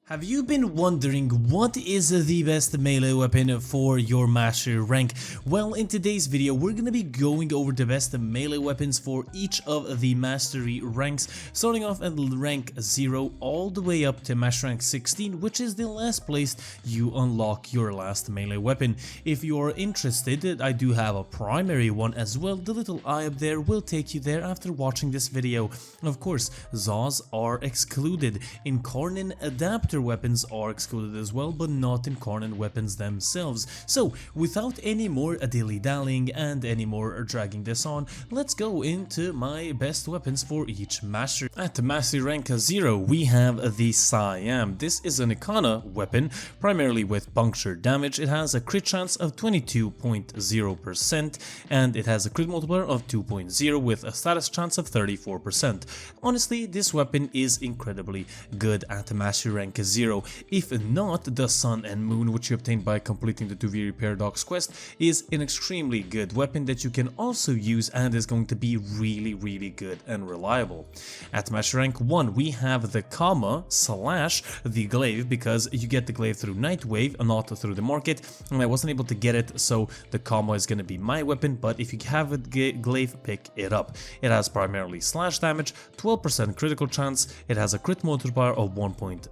Have you been wondering what is the best melee weapon for your mastery rank? Well, in today's video we're gonna be going over the best melee weapons for each of the mastery ranks, starting off at rank 0 all the way up to mastery rank 16, which is the last place you unlock your last melee weapon. If you are interested, I do have a primary one as well. The little eye up there will take you there after watching this video. Of course, Zaws are excluded. Incarnate adapter weapons are excluded as well, but not incarnate weapons themselves. So without any more dilly-dallying and any more dragging this on, let's go into my best weapons for each mastery. At mastery rank 0 we have the Siam. This is an Ikana weapon, primarily with puncture damage. It has a crit chance of 22.0% and it has a crit multiplier of 2.0 with a status chance of 34%. Honestly, this weapon is incredibly good at mastery rank 0. If not, the Sun and Moon, which you obtain by completing the 2v Paradox quest, is an extremely good weapon that you can also use and is going to be really good and reliable. At mastery rank 1 we have the Kama / the Glaive, because you get the Glaive through Nightwave and not through the market, and I wasn't able to get it, so the Kama is going to be my weapon, but if you have a Glaive, pick it up. It has primarily slash damage, 12% critical chance, it has a crit multiplier of 1.8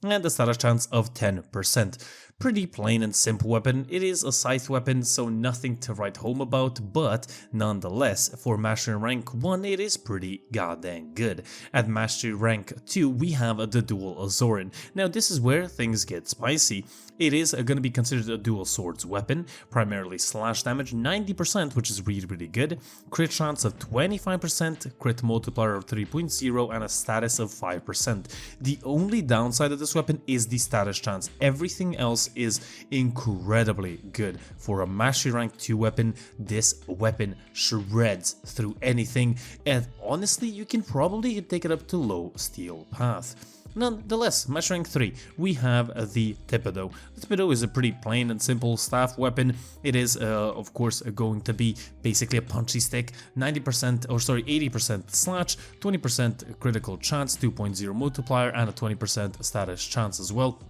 and a status chance of 10%. Pretty plain and simple weapon. It is a scythe weapon, so nothing to write home about, but nonetheless, for mastery rank 1 it is pretty goddamn good. At mastery rank 2 we have the dual Azorin. Now this is where things get spicy. It is going to be considered a dual swords weapon, primarily slash damage 90%, which is really good, crit chance of 25%, crit multiplier of 3.0 and a status of 5%. The only downside of this weapon is the status chance. Everything else is incredibly good. For a mastery rank 2 weapon, this weapon shreds through anything, and honestly you can probably take it up to low steel path. Nonetheless, mastery rank 3 we have the Thibodeau. The Thibodeau is a pretty plain and simple staff weapon. It is of course going to be basically a punchy stick, 80% slash, 20% critical chance, 2.0 multiplier and a 20% status chance as well.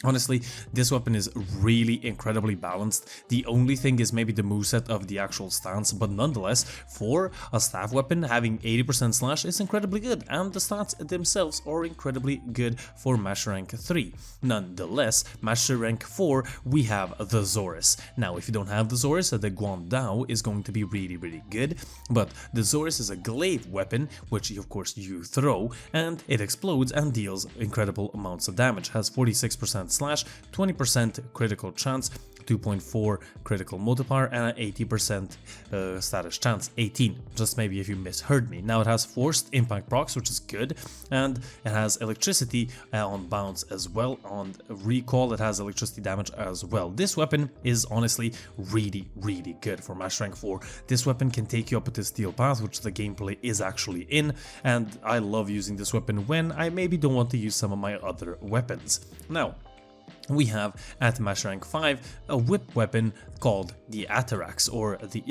Honestly, this weapon is really incredibly balanced. The only thing is maybe the moveset of the actual stance, but nonetheless, for a staff weapon, having 80% slash is incredibly good, and the stats themselves are incredibly good for mastery rank 3. Nonetheless, mastery rank 4 we have the Zorus. Now if you don't have the Zorus, the Guandao is going to be really good, but the Zorus is a glaive weapon, which of course you throw, and it explodes and deals incredible amounts of damage. Has 46% slash, 20% critical chance, 2.4 critical multiplier and an 80% status chance, 18, just maybe if you misheard me. Now it has forced impact procs, which is good, and it has electricity on bounce as well. On recall it has electricity damage as well. This weapon is honestly really good for mastery rank 4. This weapon can take you up to steel path, which the gameplay is actually in, and I love using this weapon when I maybe don't want to use some of my other weapons. Now we have at mastery rank 5 a whip weapon called the Atarax, or it's the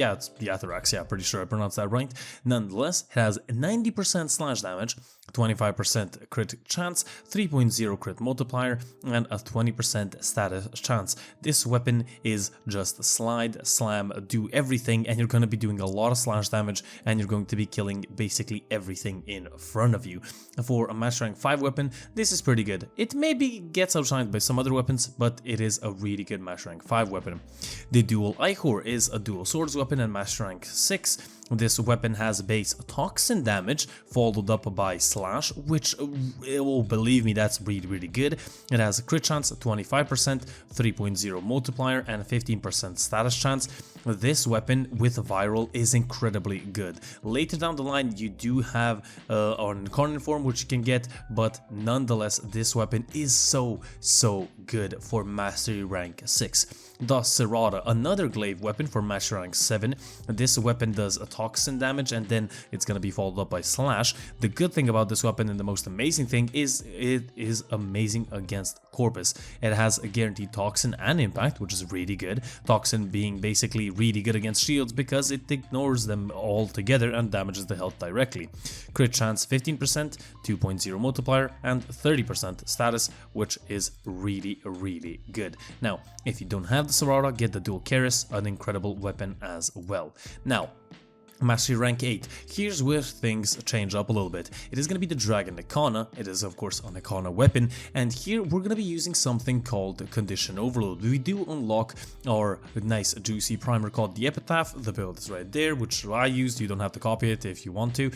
Atarax, yeah, pretty sure I pronounced that right. Nonetheless, it has 90% slash damage, 25% crit chance, 3.0 crit multiplier, and a 20% status chance. This weapon is just slide, slam, do everything, and you're going to be doing a lot of slash damage, and you're going to be killing basically everything in front of you. For a mastery rank 5 weapon, this is pretty good. It maybe gets outshined by some other weapons, but it is a really good mastery rank 5 weapon. The dual Ichor is a dual swords weapon and mastery rank 6. This weapon has base toxin damage followed up by slash, which, oh, believe me, that's really good. It has a crit chance, 25%, 3.0 multiplier and 15% status chance. This weapon with viral is incredibly good. Later down the line you do have an incarnate form which you can get, but nonetheless this weapon is so good for mastery rank 6. The Serrata, another glaive weapon for mastery rank 7. This weapon does a toxin damage, and then it's gonna be followed up by slash. The good thing about this weapon and the most amazing thing is it is amazing against Corpus. It has a guaranteed toxin and impact, which is really good. Toxin being basically really good against shields because it ignores them all together and damages the health directly. Crit chance 15%, 2.0 multiplier, and 30% status, which is really good. Now, if you don't have the Sorara, get the dual Keris, an incredible weapon as well. Now, Mastery rank 8. Here's where things change up a little bit. It is going to be the Dragon Nikana. It is of course a Nikana weapon, and here we're going to be using something called Condition Overload. We do unlock our nice juicy primer called the Epitaph. The build is right there, which I used. You don't have to copy it if you want to,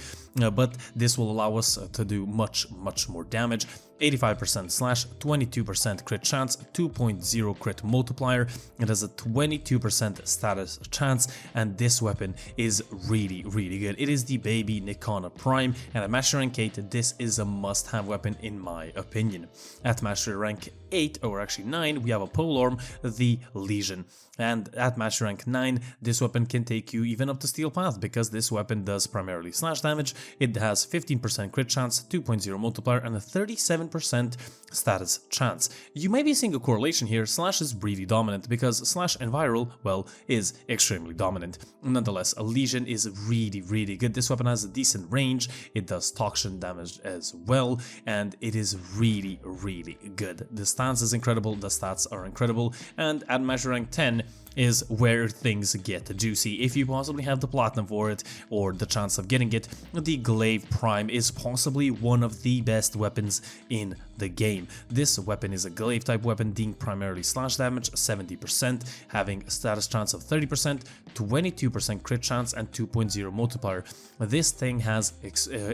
but this will allow us to do much more damage. 85% slash, 22% crit chance, 2.0 crit multiplier. It has a 22% status chance, and this weapon is really good. It is the baby Nikana Prime, and at Mastery rank 8, this is a must-have weapon in my opinion. At Mastery rank 8, or actually 9, we have a polearm, the Legion. And at Mastery rank 9, this weapon can take you even up to Steel Path, because this weapon does primarily slash damage. It has 15% crit chance, 2.0 multiplier, and a 37% status chance. You may be seeing a correlation here. Slash is really dominant because slash and viral, well, is extremely dominant. Nonetheless, a Legion is really good. This weapon has a decent range, it does toxin damage as well, and it is really good. The stance is incredible, the stats are incredible, and at Mastery rank 10 is where things get juicy. If you possibly have the platinum for it or the chance of getting it, the Glaive Prime is possibly one of the best weapons in the game. This weapon is a glaive type weapon, dealing primarily slash damage 70%, having a status chance of 30%, 22% crit chance, and 2.0 multiplier. This thing has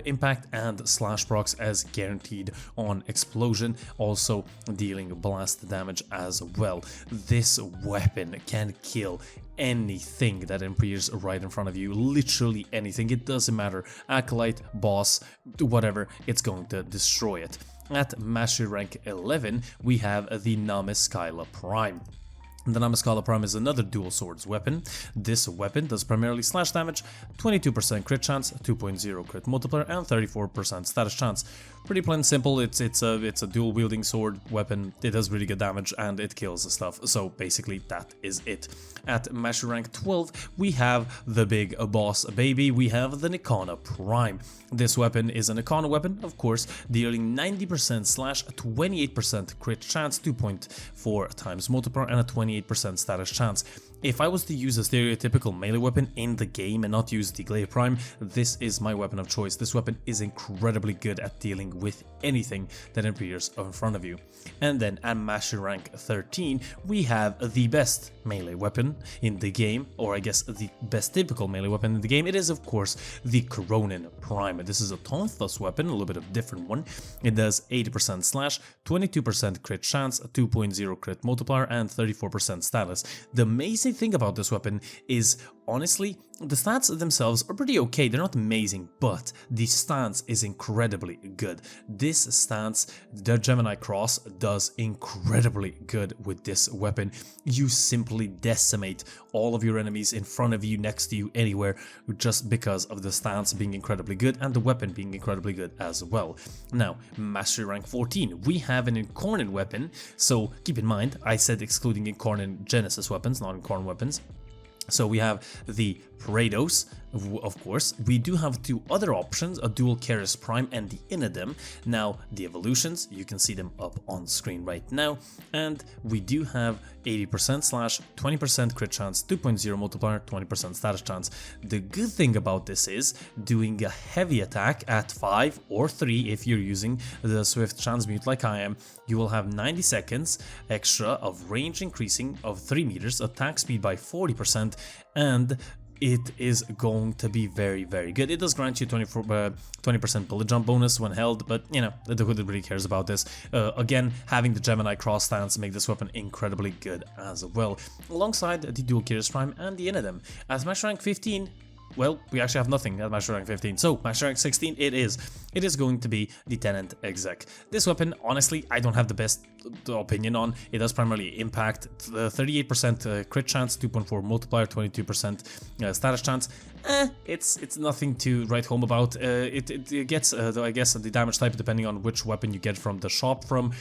impact and slash procs as guaranteed on explosion, also dealing blast damage as well. This weapon can kill anything that appears right in front of you, literally anything. It doesn't matter, acolyte, boss, whatever, it's going to destroy it. At Mastery rank 11, we have the Namaskala Prime. The Namaskala Prime is another dual swords weapon. This weapon does primarily slash damage, 22% crit chance, 2.0 crit multiplier, and 34% status chance. Pretty plain simple. It's a dual wielding sword weapon. It does really good damage and it kills the stuff. So basically that is it. At Mastery rank 12, we have the big boss baby. We have the Nikana Prime. This weapon is a Nikana weapon, of course, dealing 90% slash, 28% crit chance, 2.4 times multiplier, and a 28% status chance. If I was to use a stereotypical melee weapon in the game and not use the Glaive Prime, this is my weapon of choice. This weapon is incredibly good at dealing with anything that appears in front of you. And then at Mastery rank 13, we have the best melee weapon in the game, or I guess the best typical melee weapon in the game. It is, of course, the Cronin Prime. This is a Tonthus weapon, a little bit of a different one. It does 80% slash, 22% crit chance, 2.0 crit multiplier, and 34% status. The amazing thing about this weapon is, honestly, the stats themselves are pretty okay. They're not amazing, but the stance is incredibly good. This stance, the Gemini Cross, does incredibly good with this weapon. You simply decimate all of your enemies in front of you, next to you, anywhere, just because of the stance being incredibly good and the weapon being incredibly good as well. Now, Mastery rank 14, we have an Incarnate weapon. So keep in mind, I said excluding Incarnate Genesis weapons, not Incarnate weapons. So we have the Parados, of course. We do have two other options, a dual Keris Prime and the Inadem. Now, the evolutions, you can see them up on screen right now. And we do have 80% slash, 20% crit chance, 2.0 multiplier, 20% status chance. The good thing about this is doing a heavy attack at 5 or 3, if you're using the Swift Transmute like I am, you will have 90 seconds extra of range increasing of 3 meters, attack speed by 40%, and it is going to be very good. It does grant you 20% bullet jump bonus when held, but you know, who really cares about this? Again, having the Gemini Cross stance make this weapon incredibly good as well, alongside the dual Keris Prime and the Inadem. At Mastery rank 15, well, we actually have nothing at Master Rank 15. So, Master Rank 16 it is. It is going to be the Tenant Exec. This weapon, honestly, I don't have the best opinion on. It does primarily impact, 38% crit chance, 2.4 multiplier, 22% status chance. It's nothing to write home about. It gets, I guess, the damage type depending on which weapon you get from the shop from.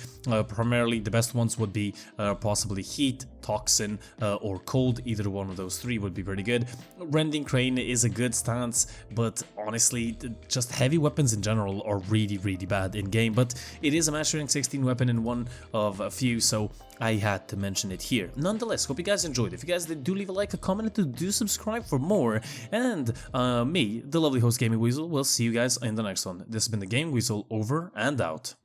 Primarily, the best ones would be possibly Heat, Toxin, or Cold. Either one of those three would be pretty good. Rending Crane is a good stance, but honestly, just heavy weapons in general are really, really bad in game. But it is a Master Rank 16 weapon and one of a few, so I had to mention it here. Nonetheless, hope you guys enjoyed. If you guys did, do leave a like, a comment, and do subscribe for more. And me, the lovely host Gaming Weasel, will see you guys in the next one. This has been the Gaming Weasel, over and out.